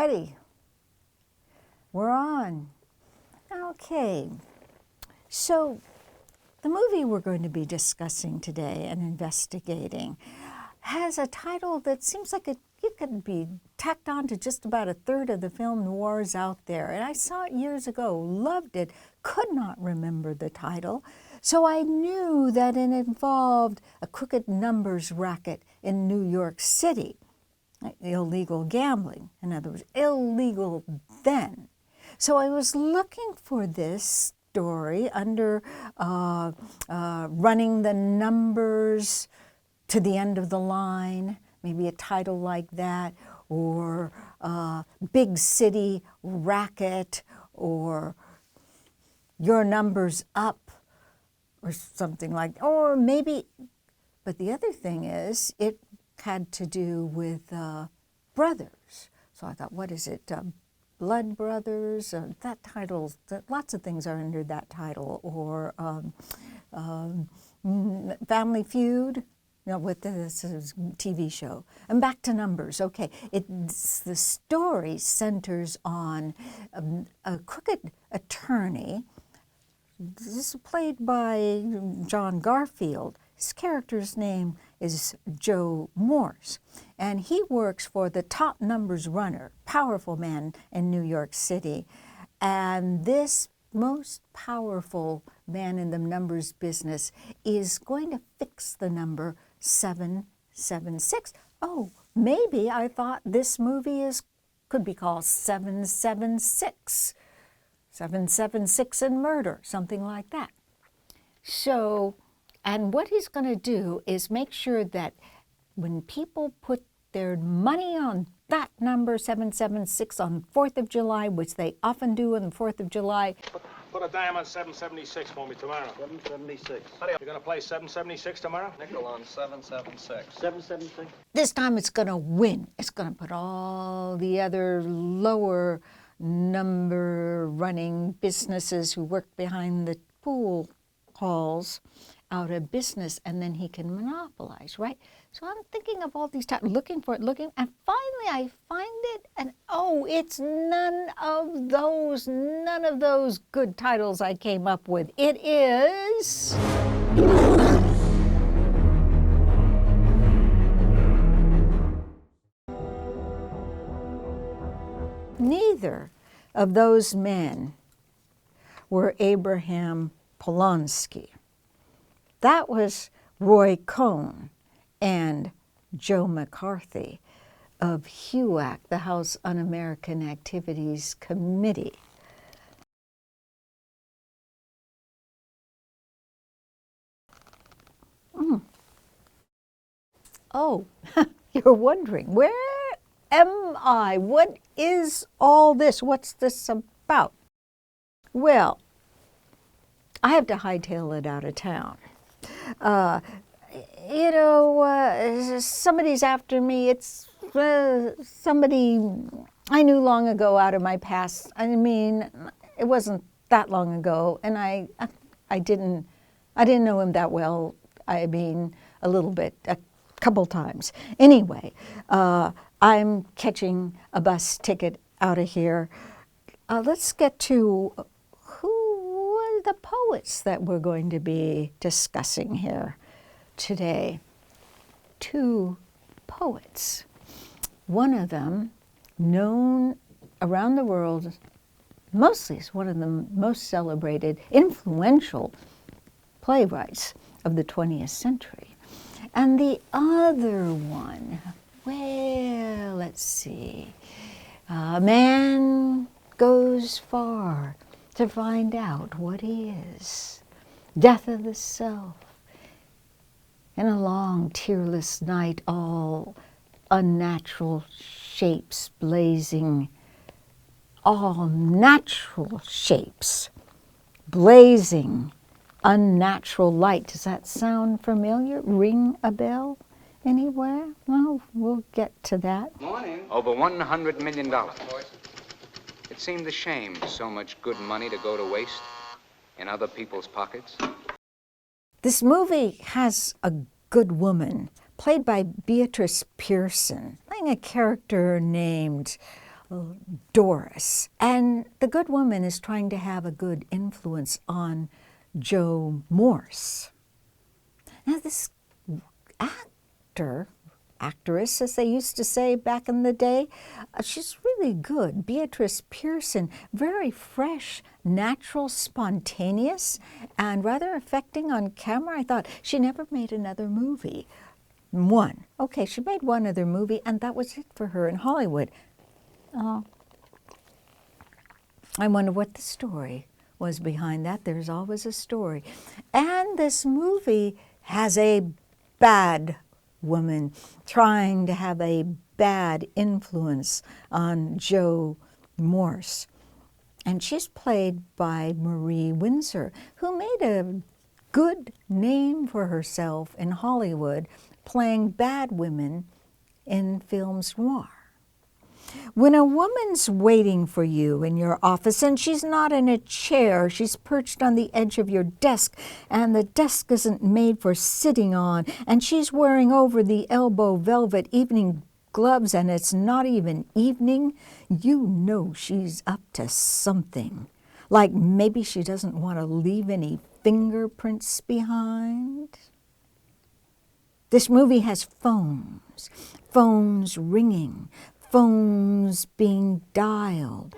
righty. We're on. Okay. So the movie we're going to be discussing today and investigating has a title that seems like it could be tacked on to just about a third of the film noirs out there. And I saw it years ago, loved it, could not remember the title. So I knew that it involved a crooked numbers racket in New York City. Illegal gambling, in other words, illegal then. So I was looking for this story under running the numbers to the end of the line, maybe a title like that, or Big City Racket, or Your Number's Up, or something like that. Or maybe, but the other thing is, it had to do with brothers. So I thought, what is it? Blood Brothers? That title, lots of things are under that title. Or Family Feud, with this TV show. And back to numbers. Okay, the story centers on a crooked attorney. This is played by John Garfield. His character's name is Joe Morse, and he works for the top numbers runner, powerful man in New York City. And this most powerful man in the numbers business is going to fix the number 776. Oh, maybe I thought this movie could be called 776. 776 and murder, something like that. So, and what he's going to do is make sure that when people put their money on that number, 776, on 4th of July, which they often do on the 4th of July. Put a dime on 776 for me tomorrow. 776. You're going to play 776 tomorrow? Nickel on 776. 776? This time it's going to win. It's going to put all the other lower number running businesses who work behind the pool halls out of business, and then he can monopolize, right? So I'm thinking of all these titles, looking, and finally I find it, and oh, it's none of those good titles I came up with. It is neither of those men were Abraham Polonsky. That was Roy Cohn and Joe McCarthy of HUAC, the House Un-American Activities Committee. Oh, you're wondering, where am I? What is all this? What's this about? Well, I have to hightail it out of town. Somebody's after me. It's somebody I knew long ago out of my past. I mean, it wasn't that long ago, and I didn't know him that well. I mean, a little bit, a couple times. Anyway, I'm catching a bus ticket out of here. Let's get to who are the poets that we're going to be discussing here today. Two poets. One of them, known around the world, mostly as one of the most celebrated, influential playwrights of the 20th century. And the other one, well, let's see. A man goes far to find out what he is. Death of the self. In a long, tearless night, all unnatural shapes blazing. All natural shapes blazing. Unnatural light. Does that sound familiar? Ring a bell anywhere? Well, we'll get to that. Morning. Over $100 million. It seemed a shame so much good money to go to waste in other people's pockets. This movie has a good woman, played by Beatrice Pearson, playing a character named evil-doers. And the good woman is trying to have a good influence on Joe Morse. Now this actress, as they used to say back in the day, she's really good. Beatrice Pearson, very fresh, natural, spontaneous, and rather affecting on camera. I thought she never made another movie. One. Okay, she made one other movie, and that was it for her in Hollywood. I wonder what the story was behind that. There's always a story. And this movie has a bad woman trying to have a bad influence on Joe Morse. And she's played by Marie Windsor, who made a good name for herself in Hollywood, playing bad women in films noir. When a woman's waiting for you in your office and she's not in a chair, she's perched on the edge of your desk and the desk isn't made for sitting on, and she's wearing over the elbow velvet evening gloves and it's not even evening, you know she's up to something. Like maybe she doesn't want to leave any fingerprints behind. This movie has phones ringing, phones being dialed,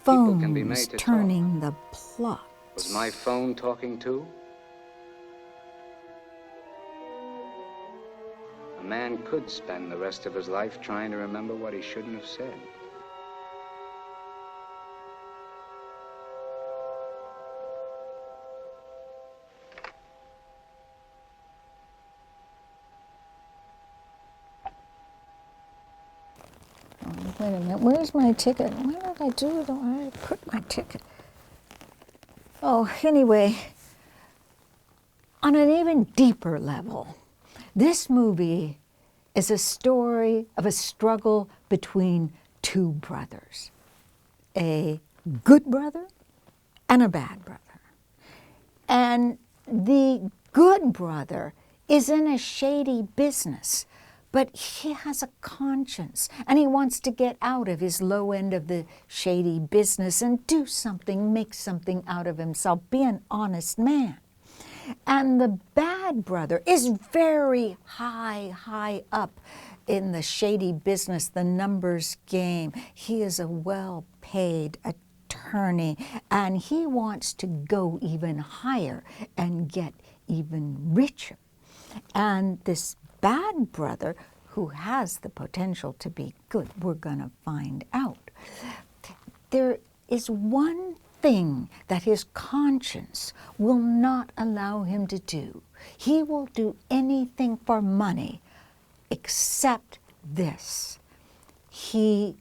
People can be made phones to turning the plot. Was my phone talking too? A man could spend the rest of his life trying to remember what he shouldn't have said. Wait a minute, where's my ticket? Where did I do it? I put my ticket. Oh, anyway, on an even deeper level, this movie is a story of a struggle between two brothers, a good brother and a bad brother. And the good brother is in a shady business, but he has a conscience and he wants to get out of his low end of the shady business and do something, make something out of himself, be an honest man. And the bad brother is very high up in the shady business, the numbers game. He is a well-paid attorney and he wants to go even higher and get even richer. And this bad brother, who has the potential to be good, we're gonna find out. There is one thing that his conscience will not allow him to do. He will do anything for money except this. He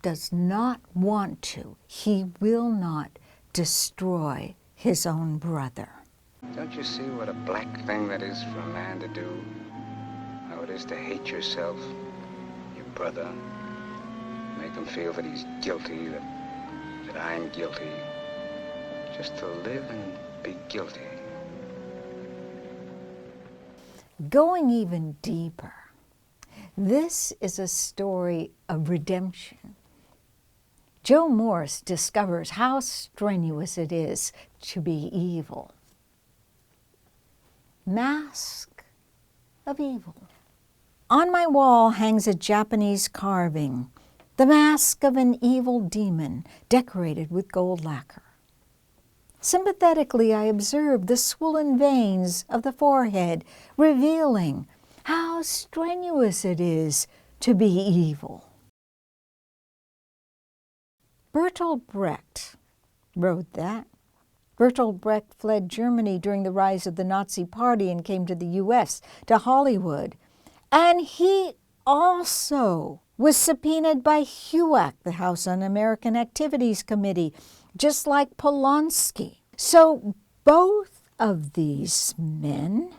does not want to, he will not destroy his own brother. Don't you see what a black thing that is for a man to do? How it is to hate yourself, your brother, make him feel that he's guilty, that I'm guilty, just to live and be guilty. Going even deeper, this is a story of redemption. Joe Morse discovers how strenuous it is to be evil. Mask of evil. On my wall hangs a Japanese carving, the mask of an evil demon decorated with gold lacquer. Sympathetically, I observe the swollen veins of the forehead, revealing how strenuous it is to be evil. Bertolt Brecht wrote that. Bertolt Brecht fled Germany during the rise of the Nazi Party and came to the U.S., to Hollywood. And he also was subpoenaed by HUAC, the House Un-American Activities Committee, just like Polanski. So both of these men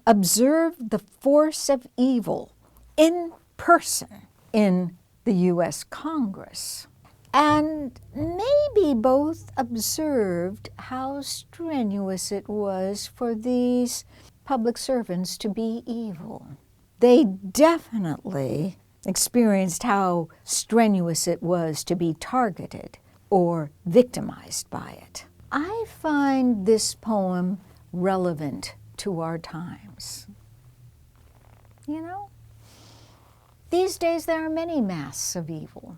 observed the force of evil in person in the U.S. Congress. And maybe both observed how strenuous it was for these public servants to be evil. They definitely experienced how strenuous it was to be targeted or victimized by it. I find this poem relevant to our times. You know, these days there are many masks of evil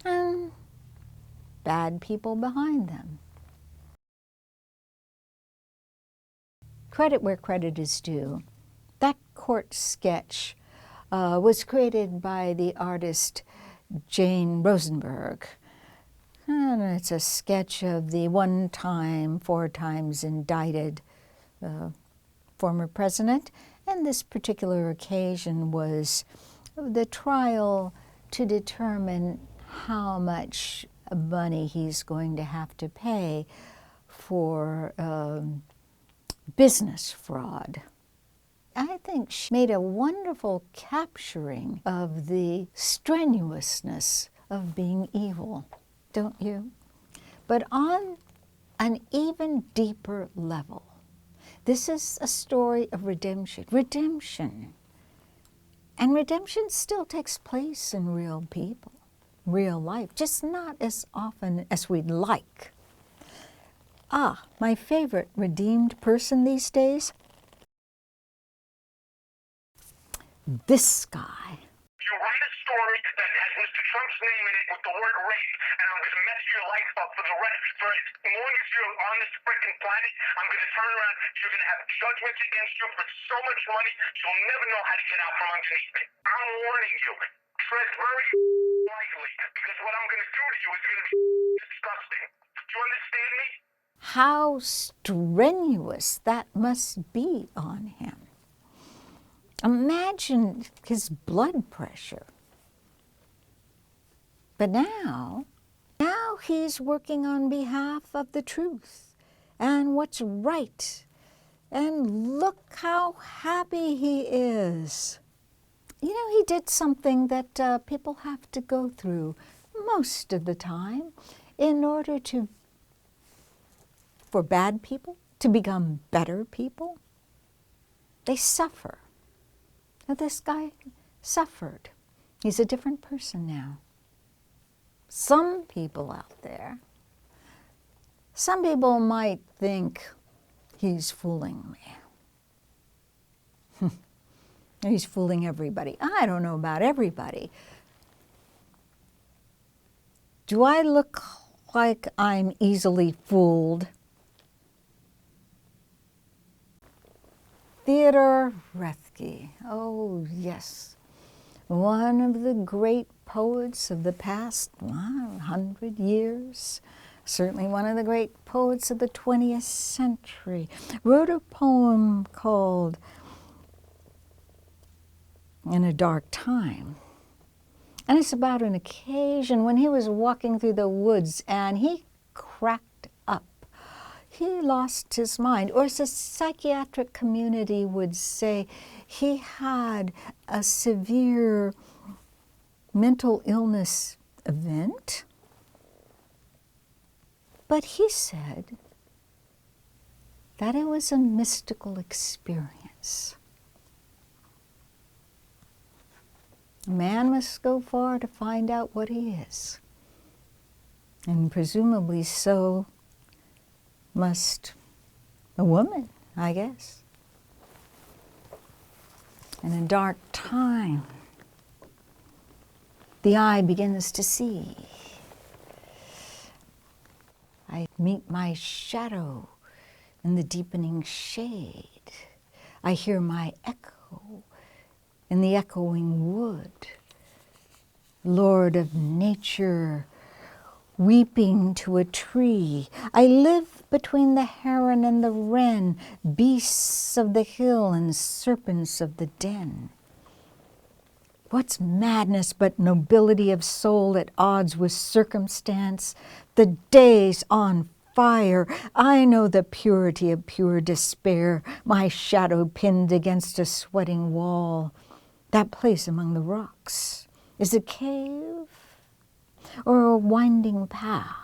and bad people behind them. Credit where credit is due. That court sketch was created by the artist Jane Rosenberg. And it's a sketch of the one-time, 4 times indicted former president. And this particular occasion was the trial to determine how much money he's going to have to pay for business fraud. I think she made a wonderful capturing of the strenuousness of being evil, don't you? But on an even deeper level, this is a story of redemption. Redemption. And redemption still takes place in real people, real life, just not as often as we'd like. My favorite redeemed person these days? This guy. You write a story that has Mr. Trump's name in it with the word rape, and I'm going to mess your life up for the rest. For as long as you're on this freaking planet, I'm going to turn around. You're going to have judgments against you for so much money, you'll never know how to get out from underneath it. I'm warning you. Tread very lightly, because what I'm going to do to you is going to be disgusting. Do you understand me? How strenuous that must be on him. Imagine his blood pressure. But now he's working on behalf of the truth and what's right. And look how happy he is. You know, he did something that people have to go through most of the time in order for bad people to become better people. They suffer. Now, this guy suffered. He's a different person now. Some people out there, some people might think he's fooling me. He's fooling everybody. I don't know about everybody. Do I look like I'm easily fooled? Theodore Roethke, oh yes, one of the great poets of the past 100 years, certainly one of the great poets of the 20th century, wrote a poem called In a Dark Time. And it's about an occasion when he was walking through the woods and he cracked up. He lost his mind, or as the psychiatric community would say, he had a severe mental illness event. But he said that it was a mystical experience. A man must go far to find out what he is. And presumably so must a woman, I guess. In a dark time, the eye begins to see. I meet my shadow in the deepening shade. I hear my echo in the echoing wood. Lord of nature, weeping to a tree. I live between the heron and the wren, beasts of the hill and serpents of the den. What's madness but nobility of soul at odds with circumstance? The day's on fire. I know the purity of pure despair, my shadow pinned against a sweating wall. That place among the rocks is a cave or a winding path.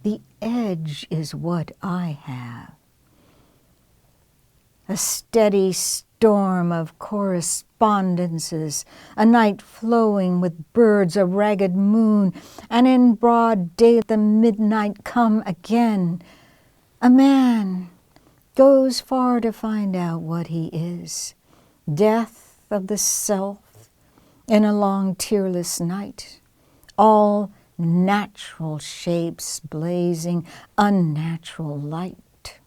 The edge is what I have. A steady storm of correspondences, a night flowing with birds, a ragged moon, and in broad day the midnight come again. A man goes far to find out what he is. Death of the self in a long tearless night. All natural shapes blazing unnatural light.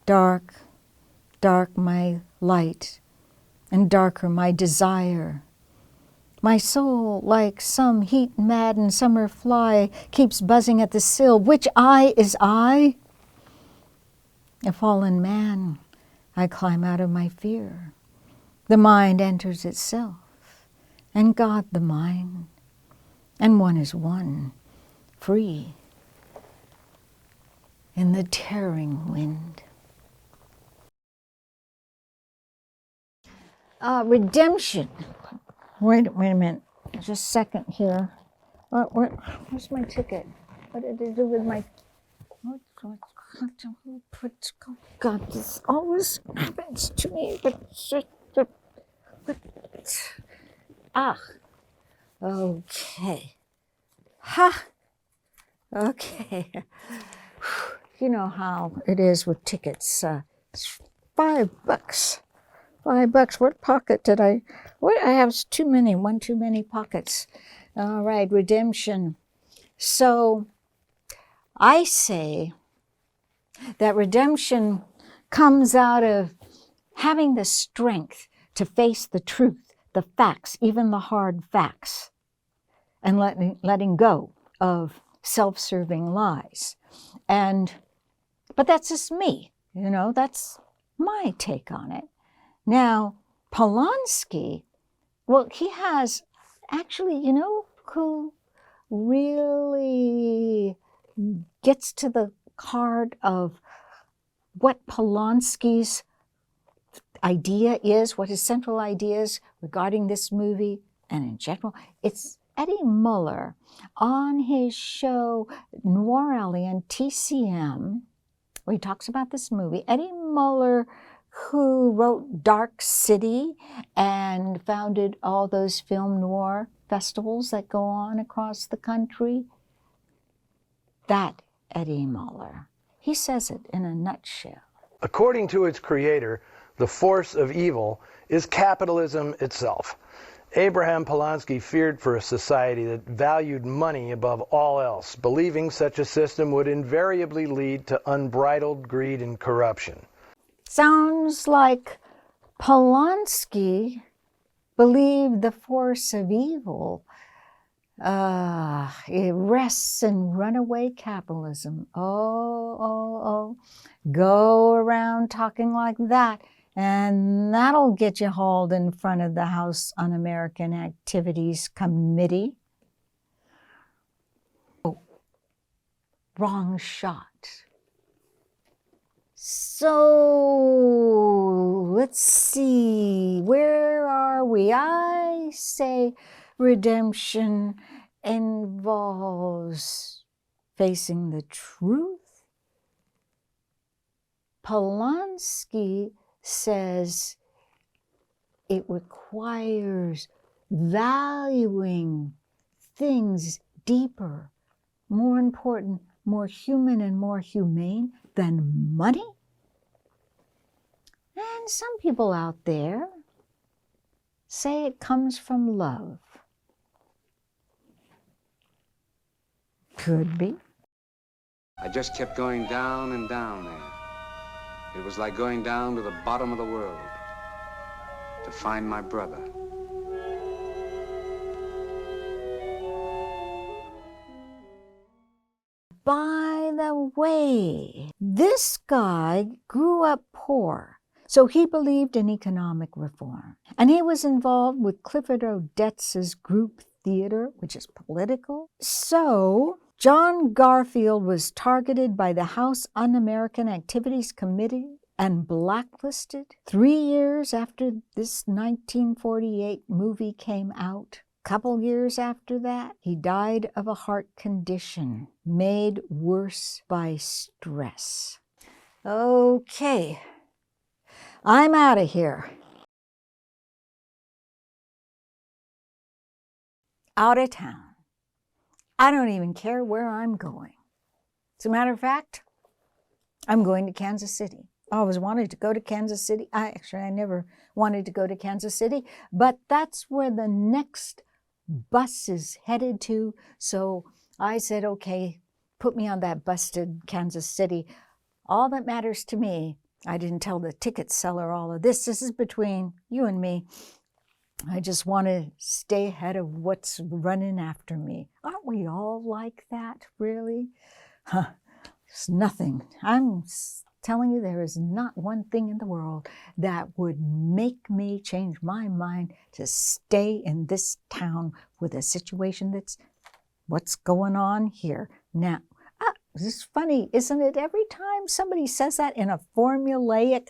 Dark, dark my light, and darker my desire. My soul, like some heat-maddened summer fly, keeps buzzing at the sill. Which I is I? A fallen man, I climb out of my fear. The mind enters itself, and God the mind, and one is one, free in the tearing wind. Redemption. Wait a minute. Just a second here. Where's my ticket? What did it do with my... God, this always happens to me. Okay. Ha! Okay. You know how it is with tickets. It's $5. $5. What pocket did I... What? I have too many. One too many pockets. All right, redemption. So I say that redemption comes out of having the strength to face the truth, the facts, even the hard facts, and letting go of self-serving lies. But that's just me, you know, that's my take on it. Now, Polanski, well, he has actually, you know, who really gets to the heart of what Polanski's idea is, what his central idea is regarding this movie and in general. It's Eddie Muller on his show Noir-LA on TCM, where he talks about this movie. Eddie Muller, who wrote Dark City and founded all those film noir festivals that go on across the country. That Eddie Muller. He says it in a nutshell. According to its creator, the force of evil is capitalism itself. Abraham Polanski feared for a society that valued money above all else, believing such a system would invariably lead to unbridled greed and corruption. Sounds like Polanski believed the force of evil it rests in runaway capitalism. Oh. Go around talking like that, and that'll get you hauled in front of the House Un-American Activities Committee. Oh, wrong shot. So, let's see, where are we? I say redemption involves facing the truth. Polanski says it requires valuing things deeper, more important, more human and more humane than money. And some people out there say it comes from love. Could be. I just kept going down and down there. It was like going down to the bottom of the world to find my brother. By the way, this guy grew up poor, so he believed in economic reform. And he was involved with Clifford Odets's group Theodore, which is political. So John Garfield was targeted by the House Un-American Activities Committee and blacklisted 3 years after this 1948 movie came out. A couple years after that, he died of a heart condition made worse by stress. Okay. I'm out of here. Out of town. I don't even care where I'm going. As a matter of fact, I'm going to Kansas City. I always wanted to go to Kansas City. I never wanted to go to Kansas City, but that's where the next bus is headed to. So I said, okay, put me on that bus to Kansas City. All that matters to me, I didn't tell the ticket seller all of this. This is between you and me. I just want to stay ahead of what's running after me. Aren't we all like that, really? Huh. There's nothing. I'm telling you, there is not one thing in the world that would make me change my mind to stay in this town with a situation that's what's going on here now. This is funny, isn't it? Every time somebody says that in a formulaic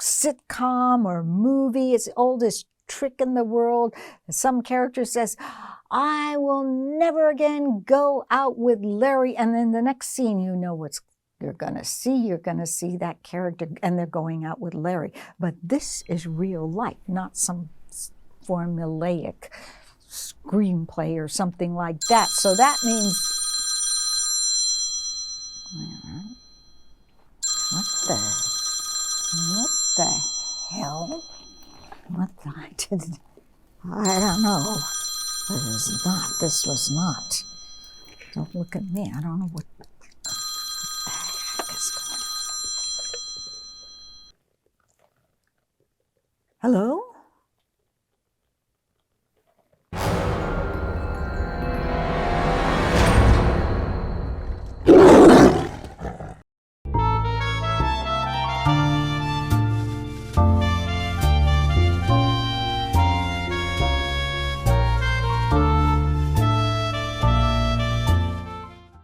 sitcom or movie, it's the oldest trick in the world. Some character says, I will never again go out with Larry. And then the next scene, you know what you're going to see. You're going to see that character and they're going out with Larry. But this is real life, not some formulaic screenplay or something like that. So that means, what the hell? I don't know. This was not. Don't look at me. I don't know what the heck is going on. Hello?